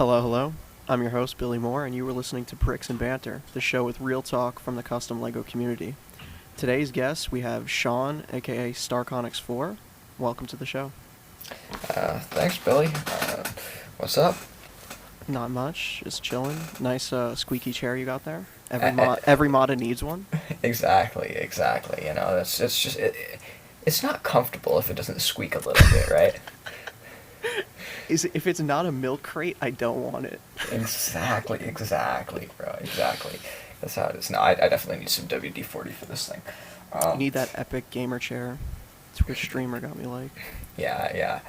Hello, hello. I'm your host, Billy Moore, and you were listening to Bricks and Banter, the show with real talk from the custom LEGO community. Today's guest, we have Sean, aka Starconyx4. Welcome to the show. Thanks, Billy. What's up? Not much, just chilling. Nice squeaky chair you got there. Uh, Every modda needs one. exactly. You know, it's not comfortable if it doesn't squeak a little bit, right? If it's not a milk crate, I don't want it. Exactly, bro. Exactly. That's how it is. No, I definitely need some WD-40 for this thing. You need that epic gamer chair. Twitch streamer got me like. Yeah.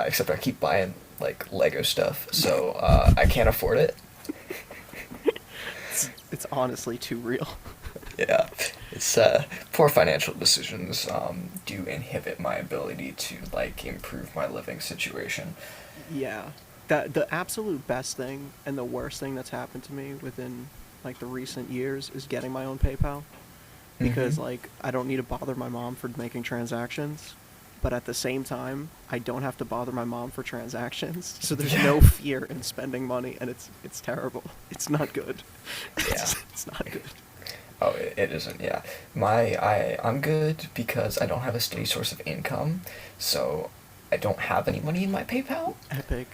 Except I keep buying like Lego stuff, so I can't afford it. It's honestly too real. Yeah, it's poor financial decisions do inhibit my ability to like improve my living situation. Yeah. The absolute best thing and the worst thing that's happened to me within like the recent years is getting my own PayPal because Mm-hmm. like I don't need to bother my mom for making transactions, but at the same time I don't have to bother my mom for transactions. So there's Yeah. no fear in spending money and it's terrible. It's not good. Yeah. It's not good. Oh, it isn't. Yeah, I'm good because I don't have a steady source of income, so I don't have any money in my PayPal. Epic.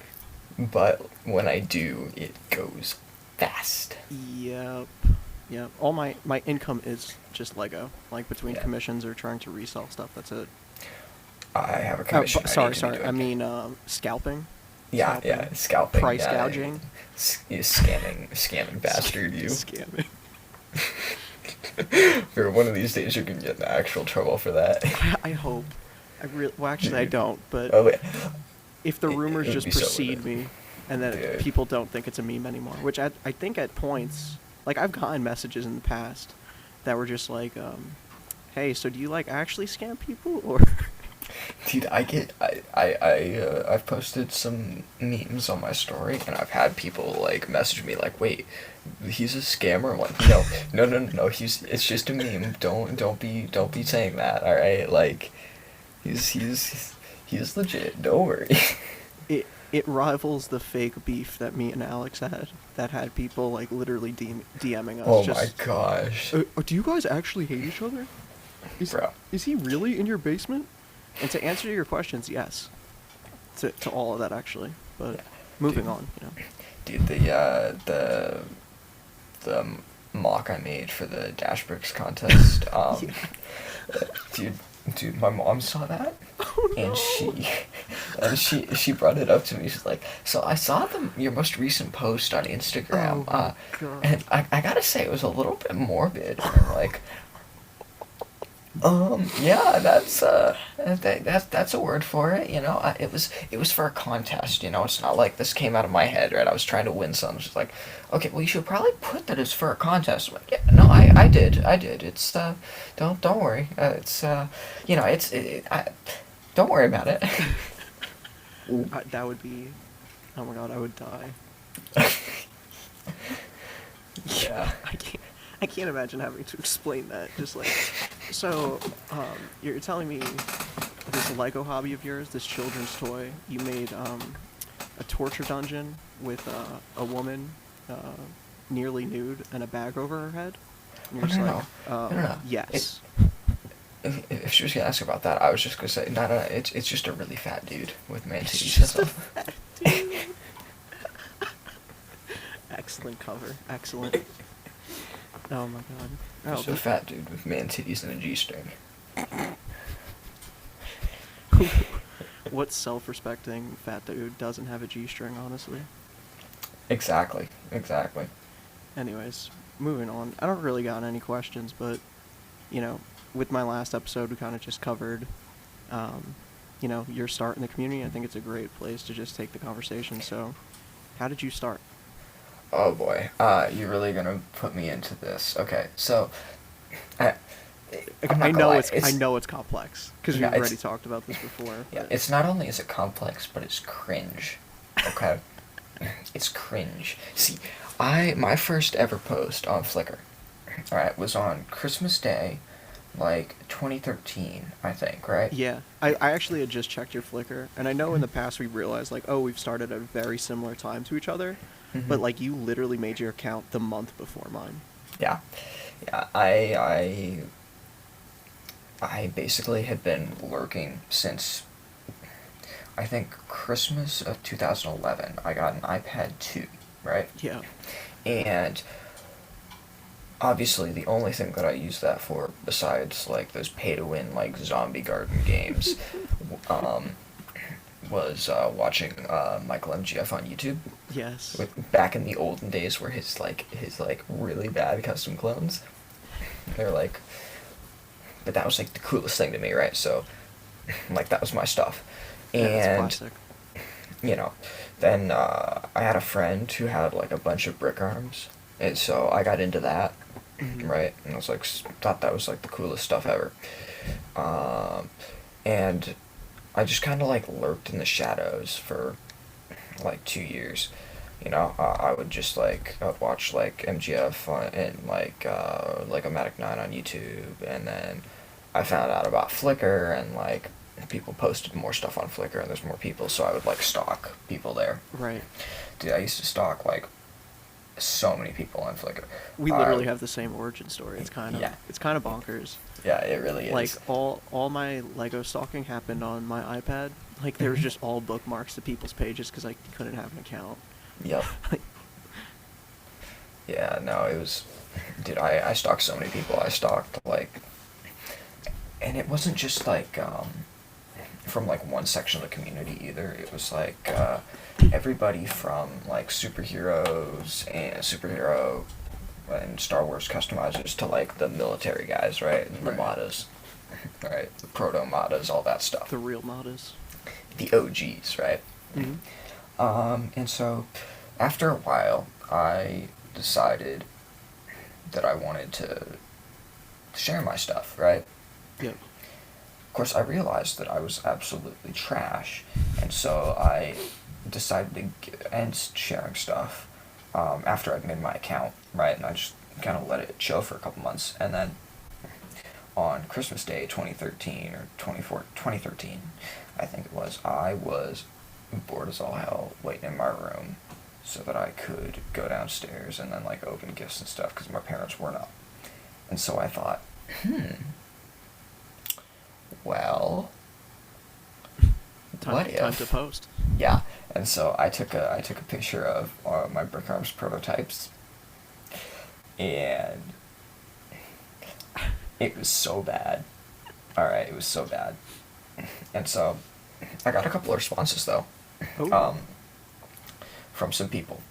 But when I do, it goes fast. Yep. Yep. All my income is just Lego. Like between Yeah. commissions or trying to resell stuff, that's it. I have a commission. I Sorry, need to be sorry. I doing. mean, scalping. Yeah, scalping. Price Yeah, gouging. you scamming bastard, you. Scamming. For one of these days, you're gonna get in actual trouble for that. I hope. Well, actually, I Dude. don't. But Oh wait. if the rumors It would just be so precede worth me, and then Dude. people don't think it's a meme anymore, which I think at points, like I've gotten messages in the past that were just like, "Hey, so do you like actually scam people or?" Dude, I've posted some memes on my story, and I've had people like message me like, "Wait, he's a scammer?" I'm like, no. It's just a meme. Don't be saying that. All right, like, he's legit. Don't worry. It rivals the fake beef that me and Alex had that had people like literally DMing us. Oh Just, my gosh, do you guys actually hate each other? bro. Is he really in your basement? And to answer your questions, yes. To all of that actually. But Yeah. moving Dude. on, you know. Dude, the mock I made for the Dash Bricks contest. Dude, my mom saw that, Oh and no. she brought it up to me. She's like, "So I saw your most recent post on Instagram, Oh my god. and I gotta say it was a little bit morbid." And I'm like, yeah, that's a word for it. You know, it was for a contest. You know, it's not like this came out of my head, right? I was trying to win something. She's like, okay, well, you should probably put that as for a contest. I'm like, yeah, no, I did. It's don't worry. It's you know, don't worry about it. That would be. Oh my god, I would die. Yeah. I can't imagine having to explain that. Just like, so, you're telling me this Lego hobby of yours, this children's toy, you made a torture dungeon with a woman uh, nearly nude and a bag over her head. And you're Oh, just no, like, no. yes. If she was gonna ask about that, I was just gonna say, no. It's just a really fat dude with man It's titties. just That's a all. fat dude. Excellent cover. Excellent. Oh my god. Oh, Just a fat dude with man titties and a G-string. what self-respecting fat dude doesn't have a G-string, honestly? Exactly. Anyways, moving on. I don't really got any questions, but, you know, with my last episode, we kind of just covered, your start in the community. I think it's a great place to just take the conversation. So, how did you start? Oh boy, you're really gonna put me into this. Okay, so, I, I'm I not gonna know lie. I know it's complex because Yeah, we've already talked about this before. yeah. But It's not only is it complex, but it's cringe. Okay, it's cringe. See, my first ever post on Flickr, all right, was on Christmas Day, like 2013, I think, right? Yeah, I actually had just checked your Flickr, and I know in the past we realized, like, oh, we've started at a very similar time to each other, Hmm. but, like, you literally made your account the month before mine. Yeah, yeah. I basically had been lurking since I think Christmas of 2011. I got an iPad 2, right? Yeah, And obviously the only thing that I use that for, besides like those pay to win like zombie garden games, um, was watching Michael MGF on YouTube. yes. With, back in the olden days, where his like really bad custom clones, they're like, but that was like the coolest thing to me, right? So, like that was my stuff, Yeah, it's and classic. you know, then I had a friend who had like a bunch of brick arms, and so I got into that, Hmm. right? And I was like, thought that was like the coolest stuff ever, um, and I just kind of like lurked in the shadows for like 2 years. I would just like I would watch like MGF and like a Matic 9 on YouTube, and then I found out about Flickr, and like people posted more stuff on Flickr, and there's more people, so I would like stalk people there. Right. Dude, I used to stalk like so many people on Flickr. We Uh, literally have the same origin story. yeah, It's kind of bonkers. yeah, it really Like is. all my Lego stalking happened on my iPad. Like there was Hmm. just all bookmarks to people's pages because I couldn't have an account. Yep. Yeah, no, it was, dude. I stalked so many people. I stalked like, and it wasn't just like from like one section of the community either. It was like everybody from like superhero and Star Wars customizers to like the military guys, right? And the Right. Madas, right? The proto Madas, all that stuff. The real modders. The OGs, right? Hmm. And so after a while, I decided that I wanted to share my stuff, right? Yep. Of course, I realized that I was absolutely trash, and so I decided to end sharing stuff after I'd made my account, right? And I just kind of let it chill for a couple months, and then on Christmas Day 2013 or 2013, I think it was, I was bored as all hell waiting in my room so that I could go downstairs and then like open gifts and stuff because my parents weren't up. And so I thought, well, what Time if? to post. Yeah. And so I took a picture of my Brick Arms prototypes, and it was so bad. All right, it was so bad. And so I got a couple of responses though, Oh. um, from some people.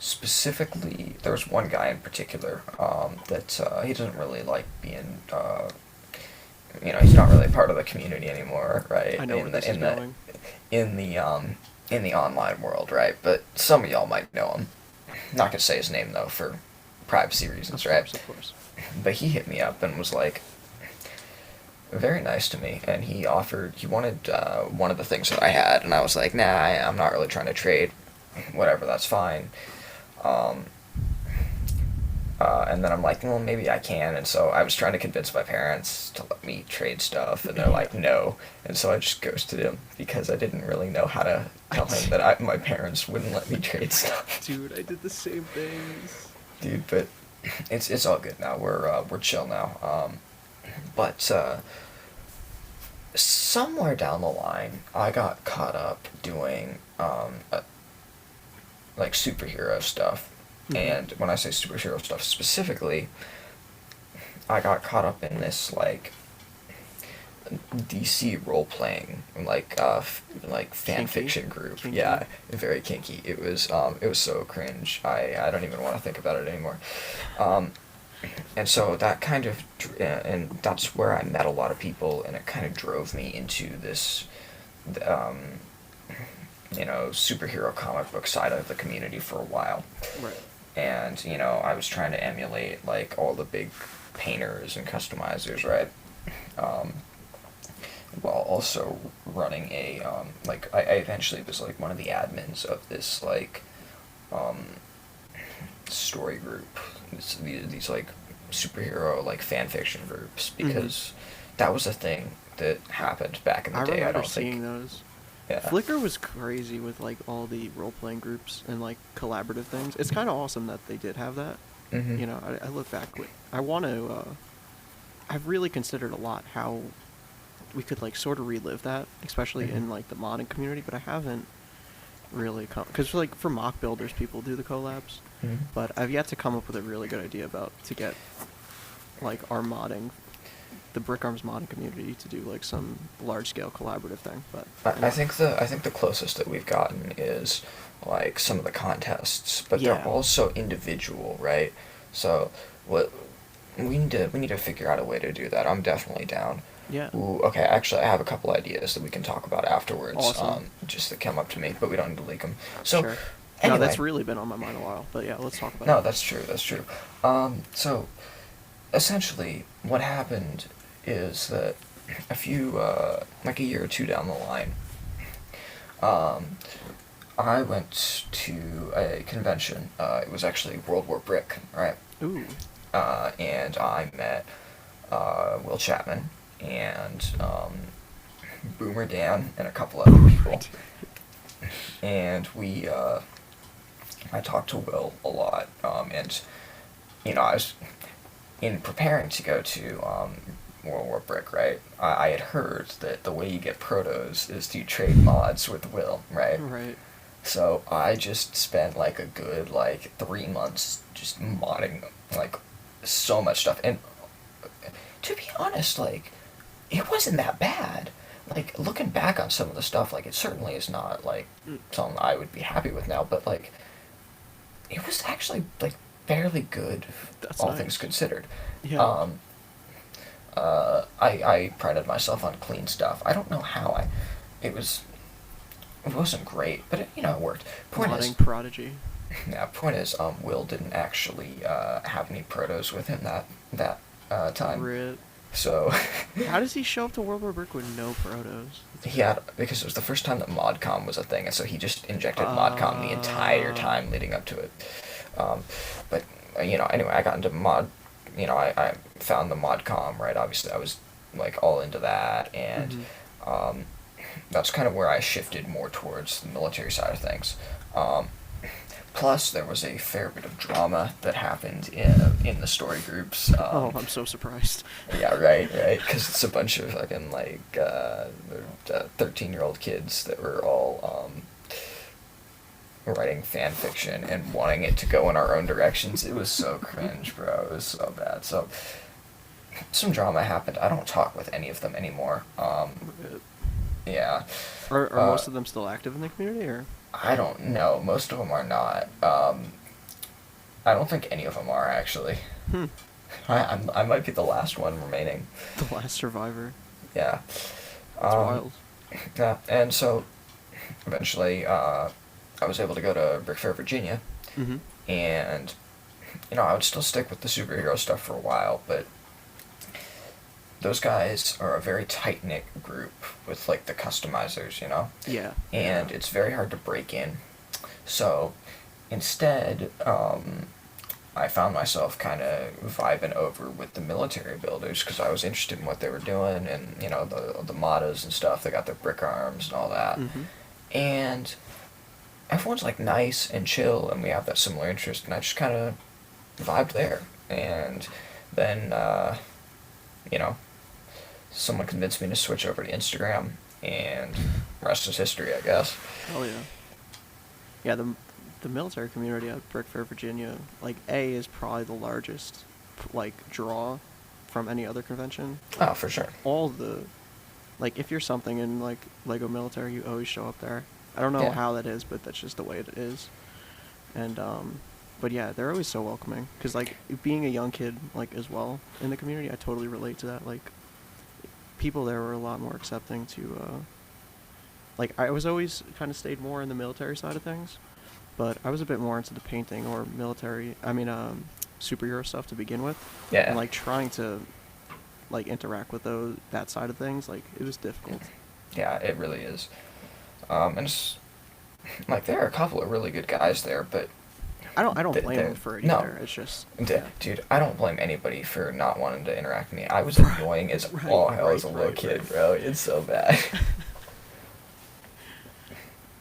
Specifically, there was one guy in particular that he doesn't really like being. He's not really part of the community anymore, right? I know where this is going. In the online world, right? But some of y'all might know him. Not gonna say his name though for privacy reasons, Of right? course, of course. But he hit me up and was like very nice to me, and he wanted one of the things that I had, and I was like, nah, I'm not really trying to trade. Whatever, that's fine. Um, and then I'm like, well, maybe I can. And so I was trying to convince my parents to let me trade stuff, and they're like, no. And so I just ghosted him because I didn't really know how to tell him that my parents wouldn't let me trade stuff. Dude, I did the same things. Dude, but it's all good now. We're chill now. But somewhere down the line, I got caught up doing like superhero stuff. Mhm. And when I say superhero stuff specifically, I got caught up in this like DC role playing like fan Kinky? fiction group. Kinky? Yeah, very kinky. It was so cringe. I don't even want to think about it anymore. And so that kind of and that's where I met a lot of people, and it kind of drove me into this um, superhero comic book side of the community for a while. Right. And I was trying to emulate like all the big painters and customizers, right? Um, while also running a like I eventually was like one of the admins of this like um, story group. These like superhero like fan fiction groups Mm-hmm. because that was a thing that happened back in the I day. I remember don't seeing think. those. Yeah. Flickr was crazy with like all the role playing groups and like collaborative things. It's kind of awesome that they did have that. Mhm. You know, I look back with I want to. I've really considered a lot how we could like sort of relive that, especially Mhm. in like the modding community. But I haven't really come because like for mock builders, people do the collabs, Mhm. but I've yet to come up with a really good idea about to get like our modding, the Brick Arms modding community to do like some large scale collaborative thing. But I think the closest that we've gotten is like some of the contests, but they're yeah, also individual, right? So what we need to figure out a way to do that. I'm definitely down. yeah, Ooh, okay. Actually, I have a couple ideas that we can talk about afterwards. awesome. Just that come up to me, but we don't need to leak them. So, Sure. No, that's anyway, really been on my mind a while. But yeah, let's talk about no, it. that's true. That's true. So essentially, what happened is that a few, like a year or two down the line, um, I went to a convention. It was actually World War Brick, right? Ooh. And I met Will Chapman and Boomer Dan and a couple other people. And I talked to Will a lot. And, I was in preparing to go to World War Brick, right? I had heard that the way you get protos is to trade mods with Will, right? Right. So I just spent like a good like 3 months just modding like so much stuff. And to be honest, like it wasn't that bad. Like looking back on some of the stuff, like it certainly is not like Mm, something I would be happy with now, but like it was actually like fairly good, that's all things nice. considered. Yeah. Um, I prided myself on clean stuff. I don't know how it wasn't great, but it worked. Point is, Modding prodigy. yeah. Point is, Will didn't actually have any protos with him that time. Rip. So How does he show up to World War Brick with no protos? he had because it was the first time that ModCom was a thing, and so he just injected ModCom the entire Uh. time leading up to it. But anyway, I got into mod. I found the ModCom, right. Obviously, I was like all into that, and Mhm. um, that's kind of where I shifted more towards the military side of things. Um, Plus, there was a fair bit of drama that happened in the story groups. Oh, I'm so surprised. Yeah, right. Because it's a bunch of fucking like 13-year-old kids that were all writing fan fiction and wanting it to go in our own directions. It was so cringe, bro. It was so bad. So some drama happened. I don't talk with any of them anymore. Rip. Yeah. Are Uh, most of them still active in the community, or? I don't know. Most of them are not. I don't think any of them are actually. Hmm. I might be the last one remaining. The last survivor. Yeah. That's Um, wild. yeah, and so eventually I was able to go to Brick Fair, Virginia, Mhm. and I would still stick with the superhero stuff for a while, but those guys are a very tight knit group with like the customizers, Yeah. and Yeah. it's very hard to break in. So instead, I found myself kind of vibing over with the military builders because I was interested in what they were doing and the mottos and stuff. They got their brick arms and all that, Mhm. and everyone's like nice and chill, and we have that similar interest. And I just kind of vibed there, and then you know someone convinced me to switch over to Instagram, and rest is history, I guess. Hell yeah. Yeah. The military community at Brick Fair, Virginia, like A is probably the largest, like draw, from any other convention. Oh, for sure. All the, like if you're something in like Lego military, you always show up there. I don't know Yeah. how that is, but that's just the way it is. And but yeah, they're always so welcoming. Cause like being a young kid, like as well in the community, I totally relate to that. Like people there were a lot more accepting to. Like I was always kind of stayed more in the military side of things, but I was a bit more into the painting or military. I mean, superhero stuff to begin with. Yeah. And like trying to, like interact with that side of things, like it was difficult. Yeah, it really is. And it's like there are a couple of really good guys there, but I don't blame they're- them for it no. either. It's just yeah. Dude, I don't blame anybody for not wanting to interact with me. I was annoying as Right, all hell as a right, little right, kid, right. bro. It's so bad.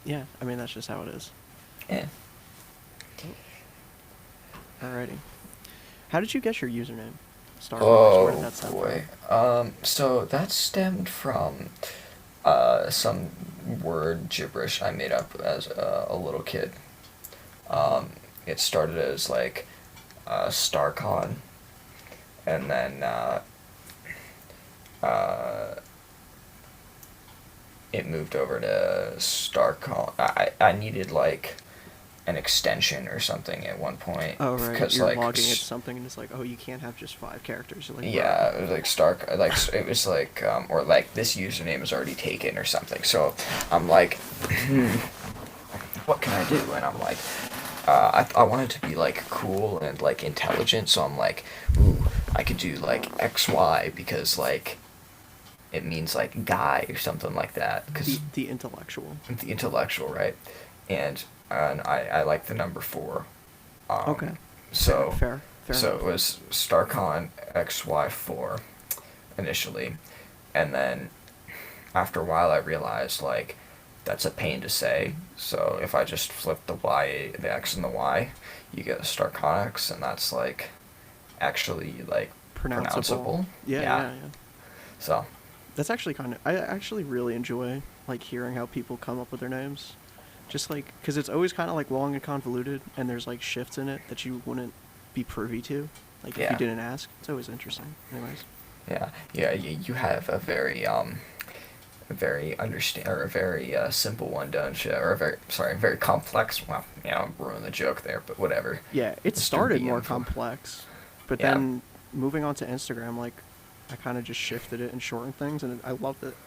Yeah, I mean that's just how it is. Yeah. Alrighty. How did you get your username? Starconyx. Where did Oh that stem boy. from? So that stemmed from some word gibberish I made up as a little kid. It started as like Starcon, and then it moved over to Starcon. I needed like an extension or something at one point. Oh right, Because you're like logging into something and it's like, oh, you can't have just 5 characters. You're like, yeah, bro. it was like Stark, like it was like or like this username is already taken or something. So I'm like, what can I do? And I'm like, I wanted to be like cool and like intelligent. So I'm like, ooh, I could do like XY because like it means like guy or something like that. Because The intellectual. the intellectual, right? And I like the number 4. Okay. So Fair so enough. it was Starcon XY4 initially, and then after a while I realized like that's a pain to say. So if I just flip the X and the Y, you get a Starconyx, and that's like actually like pronounceable. Yeah. So That's actually I actually really enjoy like hearing how people come up with their names. Just like, because it's always kind of like long and convoluted, and there's like shifts in it that you wouldn't be privy to, like if Yeah. you didn't ask. It's always interesting. Anyways. yeah, you have a very simple one, don't you? Or a very complex. Well, ruin the joke there, but whatever. Yeah, it Mr. started more BM. complex, but Yeah. then moving on to Instagram, like I kind of just shifted it and shortened things, and I loved it.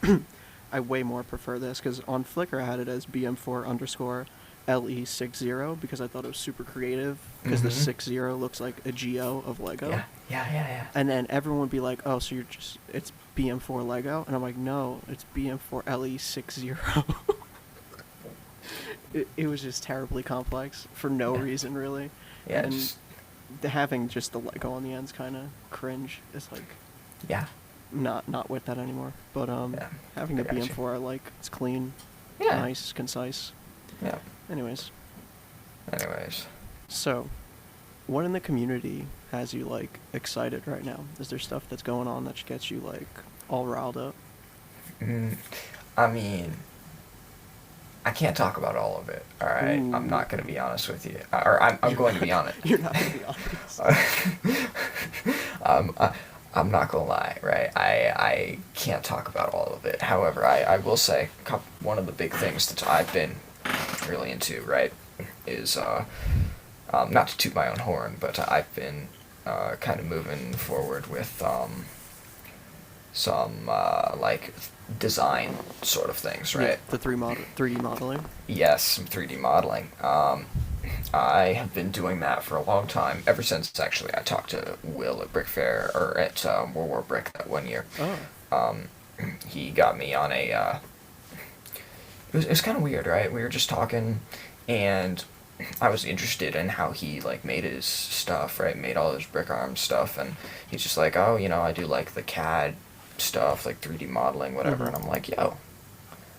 I way more prefer this because on Flickr I had it as BM4_LE60 because I thought it was super creative because the Mhm. 60 looks like a Geo of Lego. Yeah. And then everyone would be like, "Oh, so it's BM4 Lego?" And I'm like, "No, it's BM4LE60." It was just terribly complex for no Yeah. reason really. Yeah, And just, having just the Lego on the ends kind of cringe. It's like yeah. not with that anymore. But Yeah, having I the gotcha. BM4 I like. It's clean, Yeah. nice, concise. Yeah. Anyways, Anyways. so what in the community has you like excited right now? Is there stuff that's going on that gets you like all riled up? I mean, I can't talk about all of it. All right, Ooh. I'm not going to be honest with you, or I'm going to be honest. You're not gonna be honest. I'm not gonna lie, right? I can't talk about all of it. However, I will say one of the big things that I've been really into, right, is not to toot my own horn, but I've been kind of moving forward with some like design sort of things, right? Yeah, the 3D modeling. Yes, some 3D modeling. I have been doing that for a long time, ever since actually I talked to Will at Brick Fair, or at World War Brick that one year. Oh. He got me on a, it was kind of weird, right? We were just talking, and I was interested in how he, like, made his stuff, right? Made all his brick arm stuff, and he's just like, oh, I do, like, the CAD stuff, like 3D modeling, whatever, Mhm. and I'm like, yo,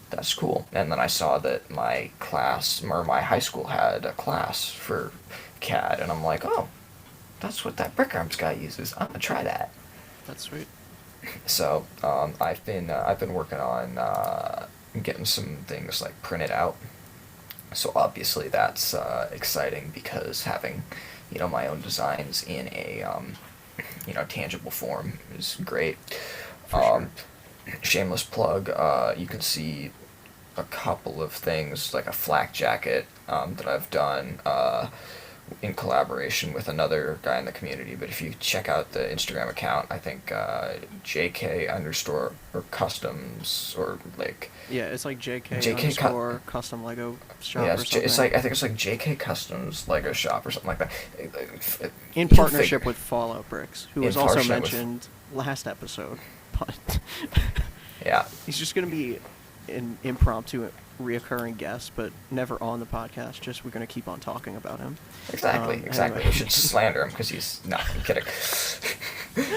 that's cool. And then I saw that my class, or my high school had a class for CAD, and I'm like, oh, that's what that brick arms guy uses. I'm gonna try that. That's sweet. So I've been working on getting some things like printed out. So obviously that's exciting because having my own designs in a tangible form is great. For sure. Shameless plug. You can see a couple of things like a flak jacket that I've done in collaboration with another guy in the community. But if you check out the Instagram account, I think JK underscore or customs or like Yeah, it's like JK, JK underscore custom Lego shop yeah, or something. it's like I think it's like JK Customs Lego Shop or something like that. In You'll partnership figure. with Fallout Bricks, who In was also partnership with- mentioned last episode. But Yeah. he's just gonna be an impromptu reoccurring guest, but never on the podcast. Just we're gonna keep on talking about him. Exactly. Anyway. We should slander him because he's not. I'm kidding.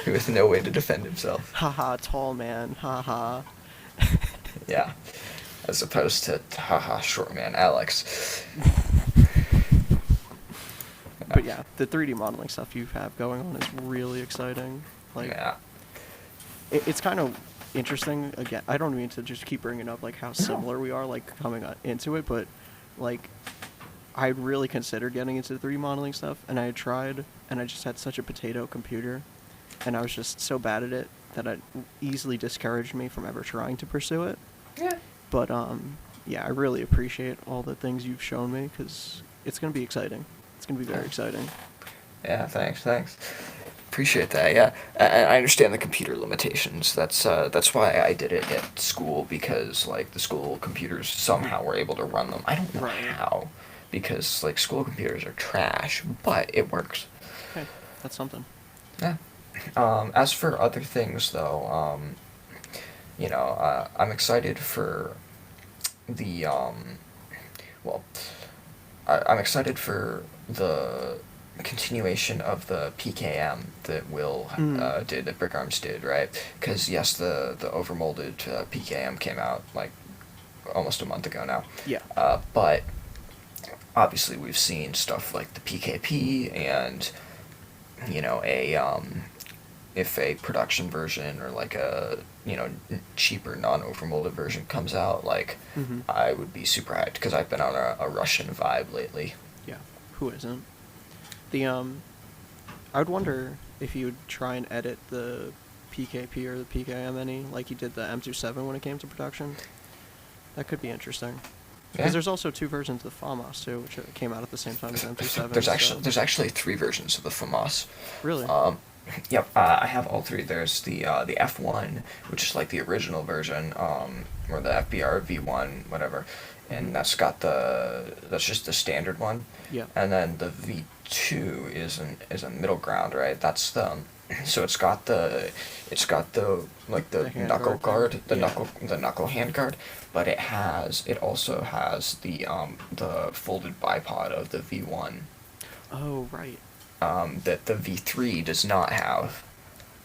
He has no way to defend himself. Haha, tall man. Haha. Yeah, as opposed to haha, short man Alex. But yeah, the 3D modeling stuff you have going on is really exciting. Like, Yeah. it's kind of interesting. Again, I don't mean to just keep bringing up like how similar we are, like coming into it, but like I really considered getting into the 3D modeling stuff, and I had tried, and I just had such a potato computer, and I was just so bad at it that it easily discouraged me from ever trying to pursue it. Yeah. But yeah, I really appreciate all the things you've shown me because it's gonna be exciting. It's gonna be very exciting. Yeah. Thanks. Appreciate that. Yeah, and I understand the computer limitations. That's why I did it at school, because like the school computers somehow were able to run them. I don't know Right. how, because like school computers are trash, but it works. Okay, that's something. Yeah. As for other things, though, I'm excited for the well, I'm excited for the continuation of the PKM that Will did, that Brick Arms did, right? Because yes, the overmolded PKM came out like almost a month ago now. Yeah. But obviously we've seen stuff like the PKP and if a production version or like a cheaper non-overmolded version comes out, like Mhm. I would be super hyped because I've been on a Russian vibe lately. Yeah. Who isn't? The I would wonder if you would try and edit the PKP or the PKM any like you did the M27 when it came to production. That could be interesting. Because Yeah. there's also two versions of the FAMAS too, which came out at the same time as M27. There's actually 3 versions of the FAMAS. Really. Yep, I have all 3. There's the F1, which is like the original version, or the FBR V1, whatever, and that's just the standard one. Yeah. And then the V2 is a middle ground, right? That's the so it's got the like the The hand knuckle guard guard, thing. Yeah. the knuckle hand guard, but it also has the folded bipod of the V1. Oh right. That the V3 does not have.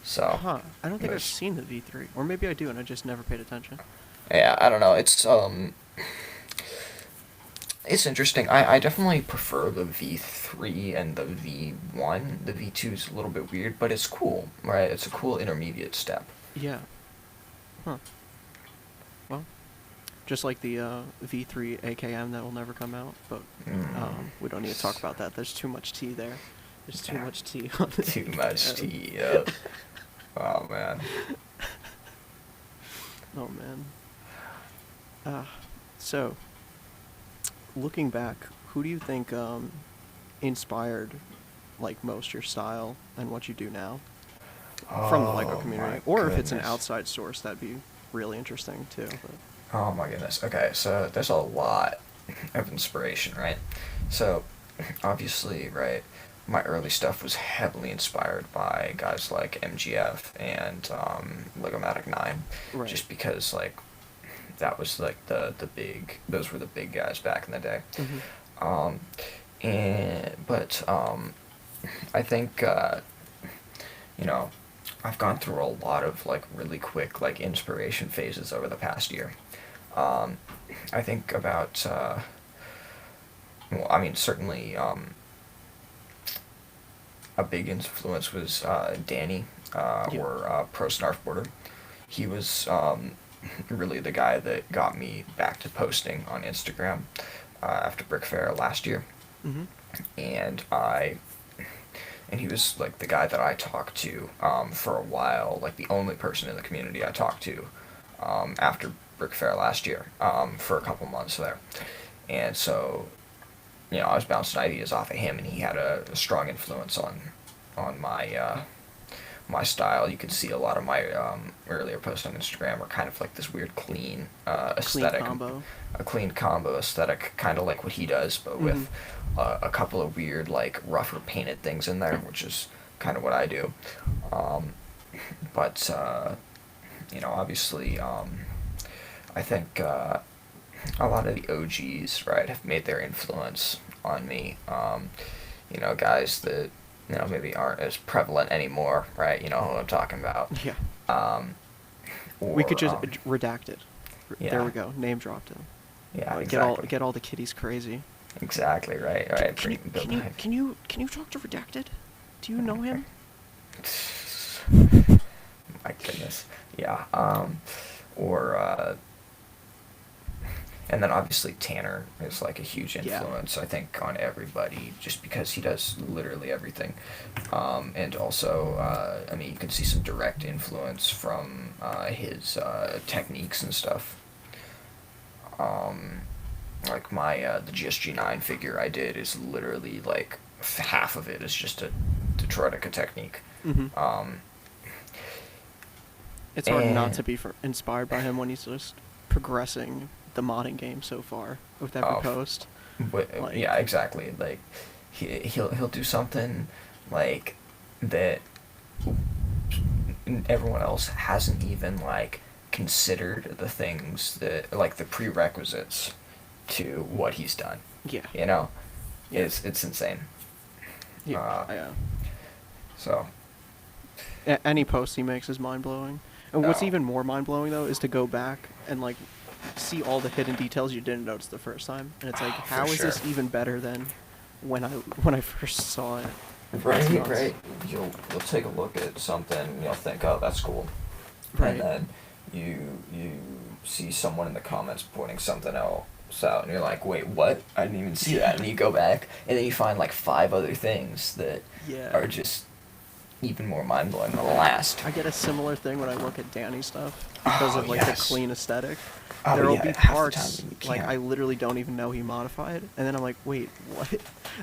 So, Huh. I don't think I've there's- seen the V3, or maybe I do and I just never paid attention. yeah, I don't know. It's interesting. I definitely prefer the V3 and the V1. The V2 is a little bit weird, but it's cool, right? It's a cool intermediate step. Yeah. Huh. Well, just like the V3 AKM that will never come out, but we don't need to talk about that. There's too much tea there. There's too Yeah. much tea on it. Too much tea. Yep. Oh man. Oh man. So, looking back, who do you think inspired like most your style and what you do now from the Lego Oh, community? my Or if it's an goodness. outside source, that'd be really interesting too. But Oh my goodness. Okay, so there's a lot of inspiration, right? So, obviously, right, my early stuff was heavily inspired by guys like MGF and Legomatic 9. Right. Just because, like, that was, like, those were the big guys back in the day. Mhm. But I think, I've gone through a lot of, like, really quick, like, inspiration phases over the past year. I think about, well, I mean, certainly, a big influence was Danny, Yeah. or Pro Snarfboarder. He was really the guy that got me back to posting on Instagram after Brick Fair last year. Mhm. And he was like the guy that I talked to for a while, like the only person in the community I talked to after Brick Fair last year for a couple months there. And so, I was bouncing ideas off of him, and he had a strong influence on my my style. You can see a lot of my earlier posts on Instagram are kind of like this weird clean aesthetic, combo. a clean combo aesthetic, kind of like what he does, but with a couple of weird, like rougher painted things in there, which is kind of what I do. But obviously, I think a lot of the OGs, right, have made their influence on me. Guys that maybe aren't as prevalent anymore, right? You know who I'm talking about. Yeah. Um, We could or just redact it. There yeah, we go. Name dropped him. yeah, Get exactly, all the kiddies crazy. exactly, right, Can, right. can you Build can the you hype. can you talk to redacted? Do you know him? My goodness, yeah. Or And then obviously Tanner is like a huge Yeah. influence, I think, on everybody, just because he does literally everything. And also, I mean, you can see some direct influence from his techniques and stuff. Um, like the GSG9 figure I did is literally like half of it is just a Detroitica technique. Mm-hmm. Um, It's hard not and to be inspired by him when he's just progressing the modding game so far with every oh, post. yeah, Like, exactly. Like he'll do something like that everyone else hasn't even like considered the things that like the prerequisites to what he's done. yeah, You know, yeah, it's insane. yeah. Uh, Yeah. so Any post he makes is mind blowing. And what's oh, even more mind blowing though is to go back and like see all the hidden details you didn't notice the first time, and it's like, for how is sure. this even better than when I first saw it? It's Right, nuts. right. You'll take a look at something and you'll think, oh, that's cool, and Right. then you see someone in the comments pointing something else out, and you're like, wait, what? I didn't even see that. And you go back, and then you find like five other things that Yeah. are just even more mind blowing than the last. I get a similar thing when I look at Danny stuff because Oh of like the yes. clean aesthetic. Oh There'll yeah. be Half the time parts you like can't. I literally don't even know he modified, and then I'm like, wait, what?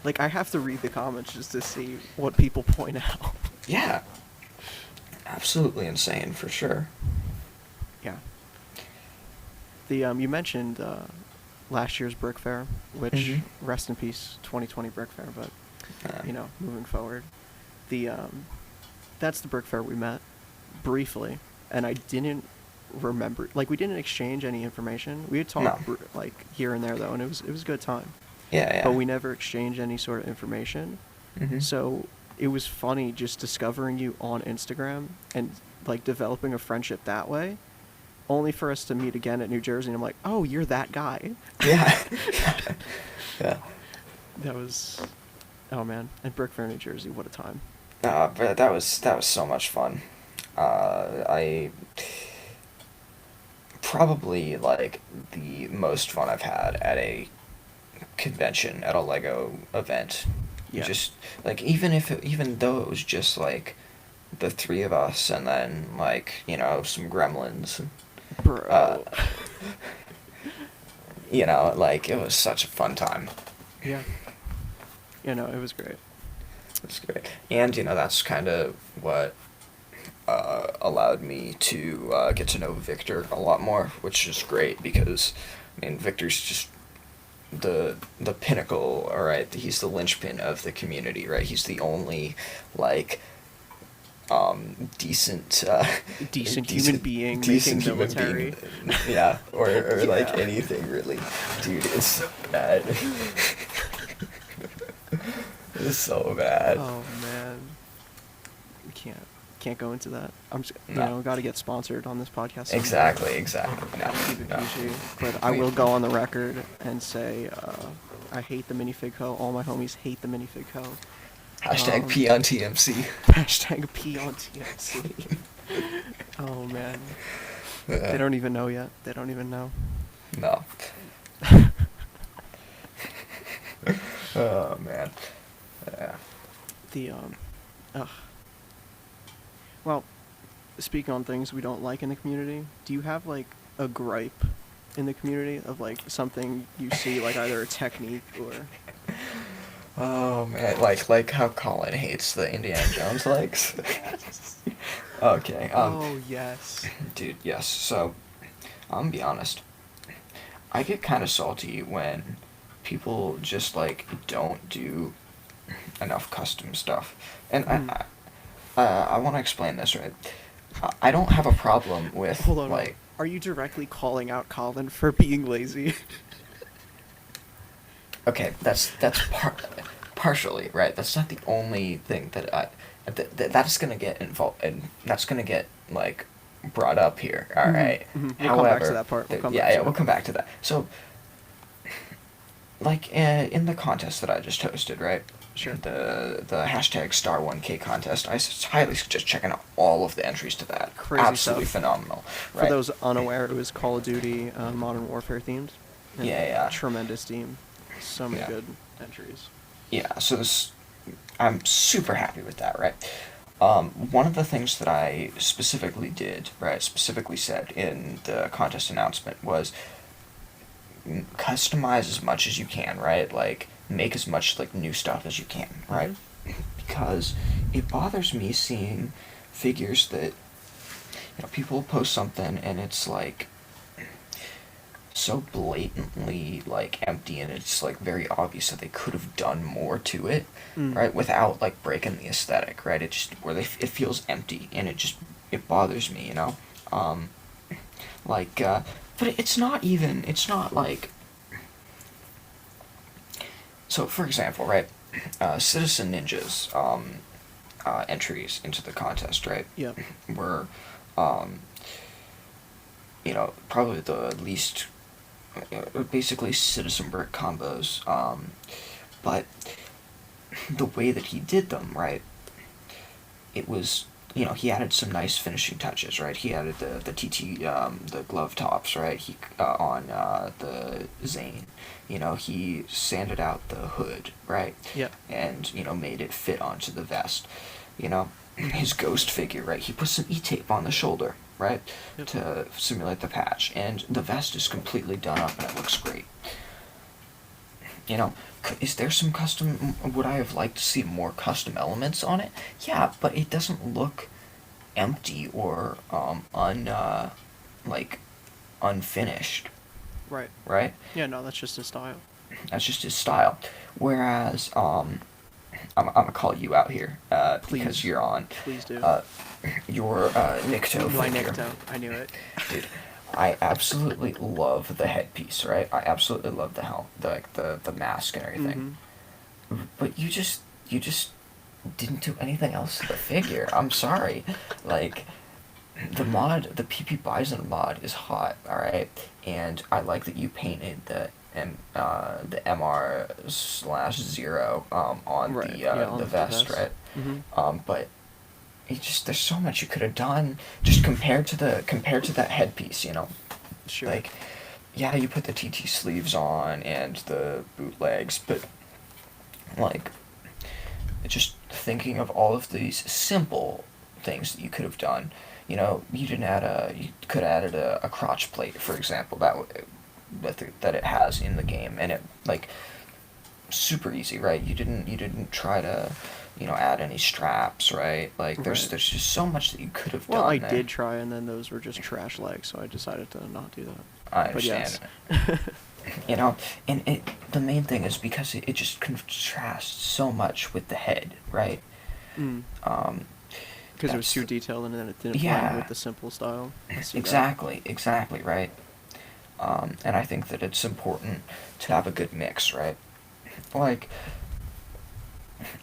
Like I have to read the comments just to see what people point out. Yeah. Absolutely insane for sure. Yeah. The you mentioned last year's Brick Fair, which Mhm. rest in peace, 2020 Brick Fair, but Uh, moving forward, the that's the Brick Fair we met briefly, and I didn't remember, like, we didn't exchange any information. We had no. talked like here and there though, and it was a good time, Yeah, but yeah. we never exchanged any sort of information. Mhm. So it was funny just discovering you on Instagram and like developing a friendship that way, only for us to meet again at New Jersey. And I'm like, oh, you're that guy. Yeah. Yeah. That was, oh man, and Brick Fair, New Jersey, what a time. But that was so much fun. I probably like the most fun I've had at a convention at a Lego event. Yeah, Just like even though it was just like the three of us and then like some gremlins. Uh, bro. like it was such a fun time. Yeah, it was great. It's great, and that's kind of what allowed me to get to know Victor a lot more, which is great because, I mean, Victor's just the pinnacle. All right, he's the linchpin of the community. Right, he's the only like decent Decent human being decent making human military. being, yeah, or like Yeah. anything really, dude. It's so bad. It's so bad. Oh man, we can't go into that. I'm just, No. got to get sponsored on this podcast someday. Exactly. No, Keep it no. PG. But I will go on the record and say I hate the minifig co. All my homies hate the minifig co. Hashtag P on TMC. Hashtag P on TMC. Oh man, they don't even know yet. They don't even know. No. Oh man. Yeah. The ugh. Well, speaking on things we don't like in the community, do you have like a gripe in the community of like something you see, like either a technique or? Oh man, like how Colin hates the Indiana Jones legs. Okay. Oh yes. Dude, yes. So, I'm gonna be honest. I get kind of salty when people just like don't do enough custom stuff, and Hmm. I want to explain this right. I don't have a problem with Hold on. like. Are you directly calling out Colin for being lazy? Okay, partially right. That's not the only thing that that's gonna get involved, and that's gonna get like brought up here. All right. We'll come back to However, that part. We'll come yeah, back to we'll that. come back to that. So, like in the contest that I just hosted, right? Sure. The hashtag Star1K contest. highly suggest checking out all of the entries to that. Crazy Absolutely stuff. phenomenal. For Right? those unaware, it was Call of Duty Modern Warfare themed. And Yeah. Tremendous team. So many Yeah. good entries. Yeah. So I'm super happy with that. Right. One of the things that I specifically did, right, specifically said in the contest announcement was customize as much as you can, right? Like make as much like new stuff as you can, right? Because it bothers me seeing figures that people post something and it's like so blatantly like empty, and it's like very obvious that they could have done more to it, right? Without like breaking the aesthetic, right? It just it feels empty, and it bothers me, like but it's not like, so for example, right, Citizen Ninja's entries into the contest, right, Yep. were probably the least basically Citizen Brick combos, but the way that he did them, right, it was, he added some nice finishing touches, right? He added the TT, the glove tops, right? He on the Zane, he sanded out the hood, right? Yep. And made it fit onto the vest, his ghost figure, right? He put some E-tape on the shoulder, right? Yep. To simulate the patch, and the vest is completely done up and it looks great. Is there some custom? Would I have liked to see more custom elements on it? Yeah, but it doesn't look empty or like unfinished, Right. right? Yeah, no, that's just his style. That's just his style. Whereas I'm gonna call you out here because Please. you're on Please do. your Nikto My figure. Nikto. I knew it. Dude, I absolutely love the headpiece, right? I absolutely love the helm, the mask and everything. But you just didn't do anything else to the figure. I'm sorry. Like the PP Bison mod is hot, all right? And I like that you painted the MR/0 on Right. the Yeah, on the the vest, vest. right? Mm-hmm. But there's so much you could have done just compared to that headpiece, Sure. like, yeah, you put the TT sleeves on and the bootlegs, but like, just thinking of all of these simple things that you could have done, you could have added a crotch plate, for example, that it has in the game, and it like super easy, right? You didn't try to add any straps, right? Like there's Right. just so much that you could have Well, done I there. did try, and then those were just trash legs, so I decided to not do that. I But understand. yes. And the main thing is because it just contrasts so much with the head, right? Mm. Um, Because it was that's too detailed, and then it didn't Yeah. blend with the simple style. I see that. exactly, right? And I think that it's important to have a good mix, right? Like,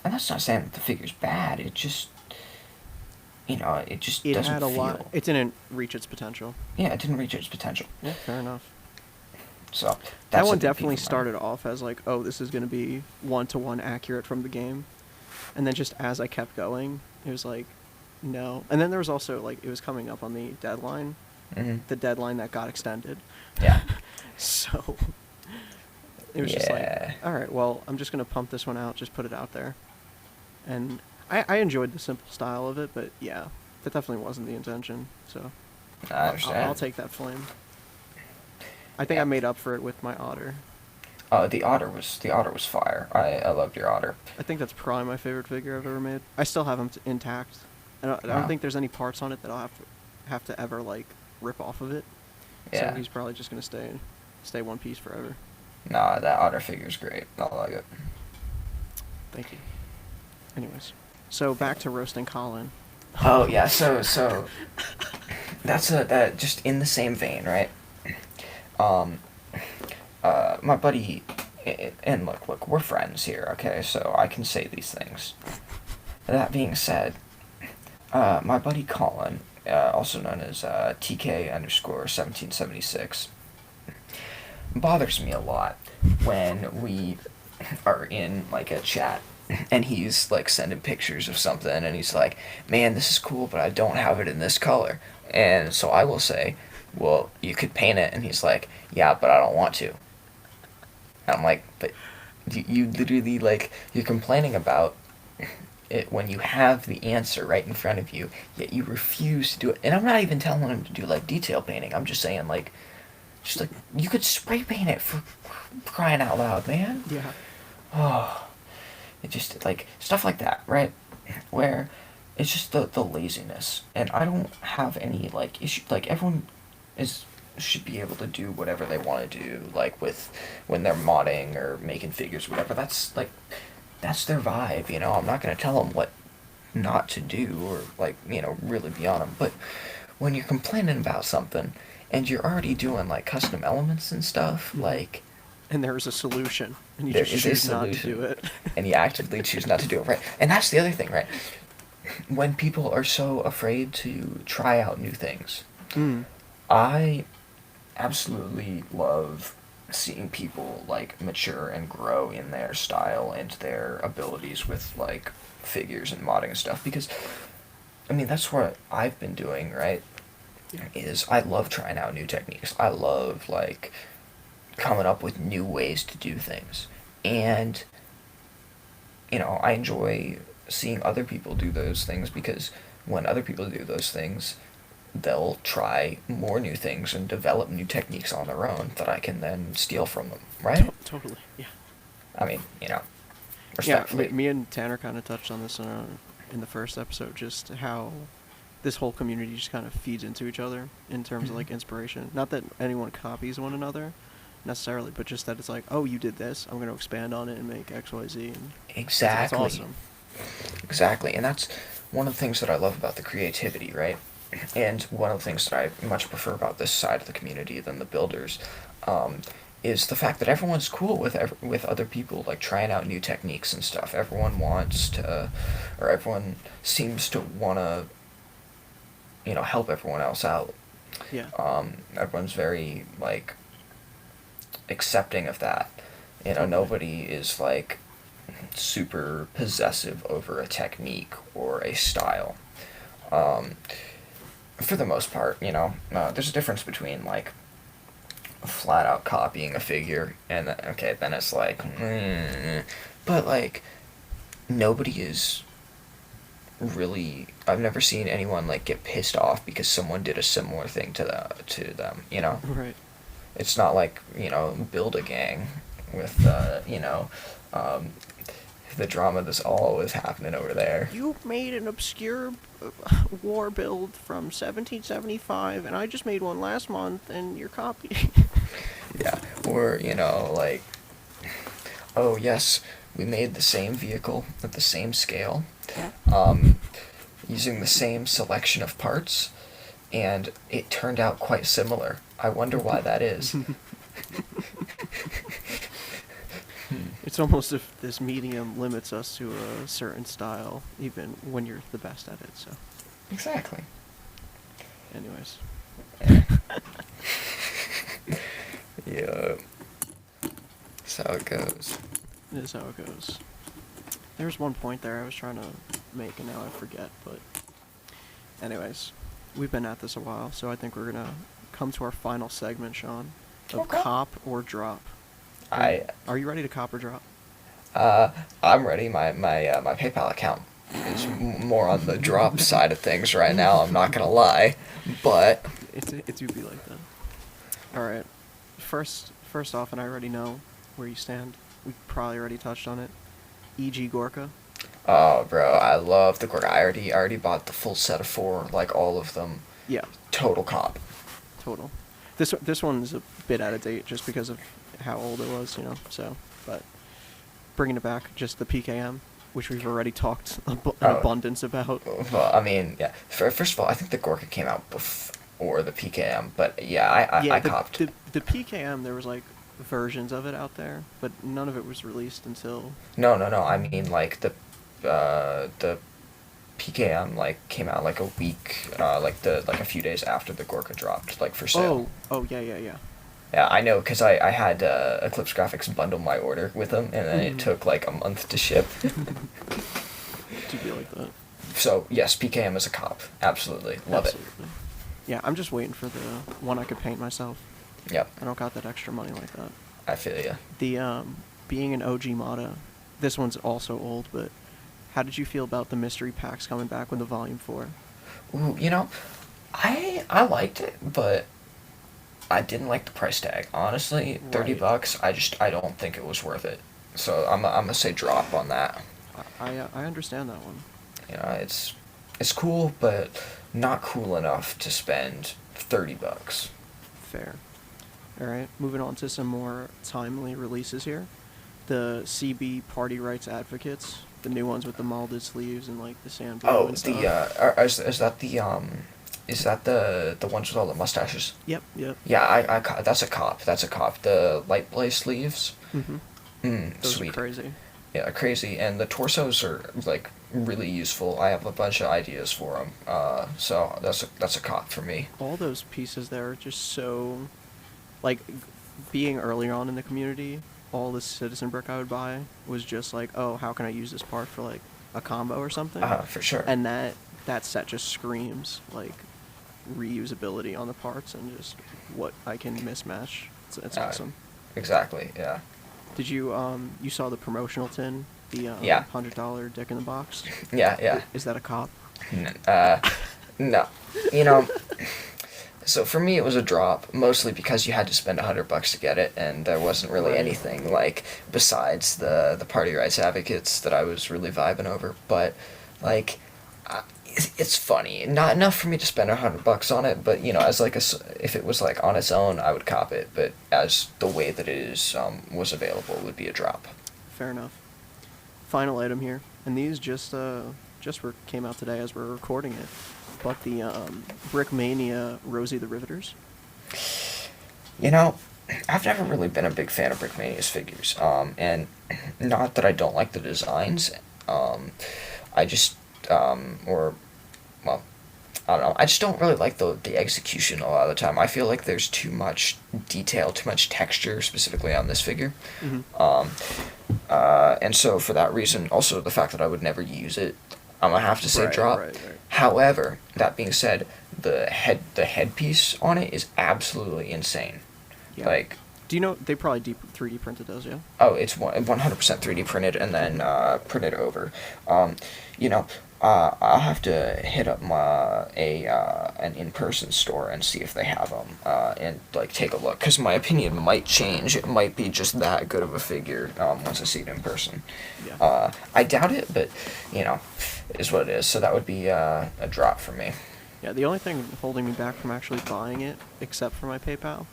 and that's not saying that the figure's bad. It just, it just It doesn't had a feel. lot. It didn't reach its potential. Yeah, it didn't reach its potential. Yeah, fair enough. So That that's one a big definitely beef of mine. started off as like, oh, this is going to be one-to-one accurate from the game. And then just as I kept going, it was like, no. And then there was also like, it was coming up on the deadline. The deadline that got extended. Yeah. So it was just like, Yeah. all right, well, I'm just going to pump this one out, just put it out there. And I enjoyed the simple style of it, but yeah, that definitely wasn't the intention. So I understand. I'll take that flame. I think Yeah. I made up for it with my otter. The otter was fire. I loved your otter. I think that's probably my favorite figure I've ever made. I still have him intact. I don't Wow. think there's any parts on it that I'll have to ever like rip off of it. Yeah. So he's probably just gonna stay one piece forever. Nah, that otter figure's great. I like it. Thank you. Anyways, so back to roasting Colin. Oh yeah, so that just in the same vein, right? Um, my buddy, and look, we're friends here, okay? So I can say these things. That being said, my buddy Colin, also known as TK underscore 1776, bothers me a lot when we are in like a chat and he's like sending pictures of something and he's like, man, this is cool, but I don't have it in this color. And so I will say, well, you could paint it. And he's like, yeah, but I don't want to. And I'm like, but you literally, like, you're complaining about it when you have the answer right in front of you, yet you refuse to do it. And I'm not even telling him to do like detail painting. I'm just saying, like, just like, you could spray paint it, for crying out loud, man. Yeah. Oh, it just, like, stuff like that, right? Where it's just the laziness. And I don't have any, like, issue. Like, everyone is should be able to do whatever they want to do, like, with when they're modding or making figures, whatever. That's, like, that's their vibe, you know? I'm not going to tell them what not to do or, like, you know, really be on them. But when you're complaining about something and you're already doing, like, custom elements and stuff, like, And there's a solution, and you there just is a choose not to solution, do it. and you actively choose not to do it, right? And that's the other thing, right? When people are so afraid to try out new things, Mm. I absolutely love seeing people like mature and grow in their style and their abilities with like figures and modding and stuff, because I mean that's what I've been doing, right? Yeah. Is I love trying out new techniques. I love like coming up with new ways to do things. And you know, I enjoy seeing other people do those things because when other people do those things, they'll try more new things and develop new techniques on their own that I can then steal from them, right? Totally. Yeah. I mean, you know, Yeah. respectfully. Me and Tanner kind of touched on this in the first episode, just how this whole community just kind of feeds into each other in terms of like inspiration. Not that anyone copies one another necessarily, but just that it's like, oh, you did this, I'm going to expand on it and make X, Y, Z. And that's Exactly. awesome. Exactly. And that's one of the things that I love about the creativity, right? And one of the things that I much prefer about this side of the community than the builders, is the fact that everyone's cool with other people like trying out new techniques and stuff. Everyone wants to, or everyone seems to want to, you know, help everyone else out. Yeah. Everyone's very like accepting of that. You know, Totally. nobody is like super possessive over a technique or a style. Um, for the most part, you know, there's a difference between like flat out copying a figure and okay, then it's like, but like nobody is really. I've never seen anyone like get pissed off because someone did a similar thing to them. You know, Right. it's not like, you know, Build a Gang with you know, um, the drama that's always happening over there. You made an obscure war build from 1775, and I just made one last month, and you're copying. Yeah, or you know, like, oh yes, we made the same vehicle at the same scale, um, using the same selection of parts, and it turned out quite similar. I wonder why that is. It's almost if this medium limits us to a certain style, even when you're the best at it. So, Exactly. anyways. Yeah. That's how it goes. This is how it goes. There was one point there I was trying to make, and now I forget. But, anyways, we've been at this a while, so I think we're gonna come to our final segment, Sean, of Okay. cop or drop. Are you ready to cop or drop? I'm ready. My PayPal account is more on the drop side of things right now. I'm not gonna lie, but It do be like that. All right. First off, and I already know where you stand. We probably already touched on it. E.g. Gorka. oh, bro, I love the Gorg. I already bought the full set of 4, like all of them. Yeah, Total cop. total. This one's a bit out of date just because of how old it was, you know. So, but bringing it back, just the PKM, which we've already talked an Oh. abundance about. Well, I mean, yeah. First of all, I think the Gorka came out or the PKM. But yeah, I The, copped. the PKM, there was like versions of it out there, but none of it was released until. No. I mean like the PKM like came out like a week, like a few days after the Gorka dropped, like for sale. Oh, yeah. Yeah, I know, because I had Eclipse Graphics bundle my order with them, and then it took like a month to ship. To be like that. So, yes, PKM is a cop. Absolutely. Love Absolutely. Yeah, I'm just waiting for the one I could paint myself. it. Yep, I don't got that extra money like that. I feel ya. The being an OG Mata, this one's also old, but how did you feel about the mystery packs coming back with the Volume 4? Ooh, I liked it, but I didn't like the price tag. Honestly, Right. $30, I don't think it was worth it. So I'm gonna say drop on that. I understand that one. It's cool, but not cool enough to spend $30. Fair. Alright, moving on to some more timely releases here. The CB Party Rights Advocates, the new ones with the molded sleeves and like the sand blue Oh, and stuff. is that the ones with all the mustaches? Yep. Yeah, that's a cop. That's a cop. The light blaze sleeves. Mm-hmm. Those Sweet. are crazy. Yeah, crazy. And the torsos are like really useful. I have a bunch of ideas for them. So that's a cop for me. All those pieces there are just so, like, being early on in the community, all the citizen brick I would buy was just like, oh, how can I use this part for like a combo or something? For sure. And that set just screams like reusability on the parts and just what I can mismatch. It's awesome. Exactly. Yeah. Did you you saw the promotional tin, the Yeah. $100 dick in the box? Yeah. Is that a cop? No. So for me, it was a drop, mostly because you had to spend $100 to get it, and there wasn't really Right. anything like besides the party rights advocates that I was really vibing over. But like, it's funny, not enough for me to spend $100 on it. But as like if it was like on its own, I would cop it. But as the way that it is was available, it would be a drop. Fair enough. Final item here, and these came out today as we're recording it. But the Brickmania Rosie the Riveters. I've never really been a big fan of Brickmania's figures, and not that I don't like the designs, I just, or, well, I don't know, I just don't really like the execution a lot of the time. I feel like there's too much detail, too much texture, specifically on this figure, and so for that reason, also the fact that I would never use it, I'm gonna have to say drop. Right. However, that being said, the headpiece on it is absolutely insane. Yeah. Like, Do you know they probably 3D printed those? Yeah. oh, it's 100% 3D printed and then printed over. I'll have to hit up an in-person store and see if they have them and like take a look, because my opinion might change. It might be just that good of a figure once I see it in person. Yeah. I doubt it, but it is what it is. So that would be a drop for me. Yeah. The only thing holding me back from actually buying it, except for my PayPal,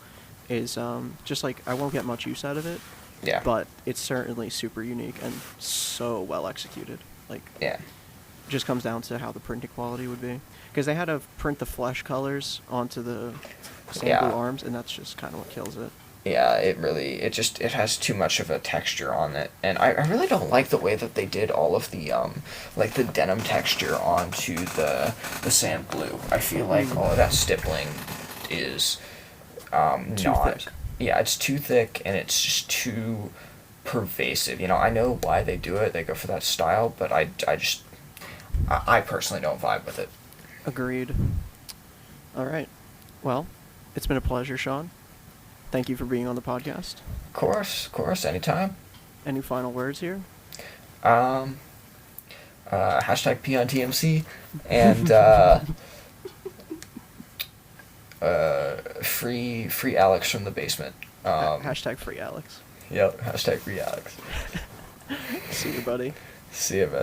is just like I won't get much use out of it. Yeah. But it's certainly super unique and so well executed. Like, Yeah. it just comes down to how the printing quality would be. Because they had to print the flesh colors onto the sand blue arms, and that's just kind of what kills it. Yeah, it has too much of a texture on it, and I really don't like the way that they did all of the like the denim texture onto the sand blue. I feel like all of that stippling is Too not. thick. Yeah, it's too thick and it's just too pervasive. I know why they do it. They go for that style, but I personally don't vibe with it. Agreed. All right. Well, it's been a pleasure, Sean. Thank you for being on the podcast. Of course, anytime. Any final words here? Hashtag P on TMC and free Alex from the basement. Hashtag free Alex. Yep, hashtag free Alex. See you, buddy. See ya, man.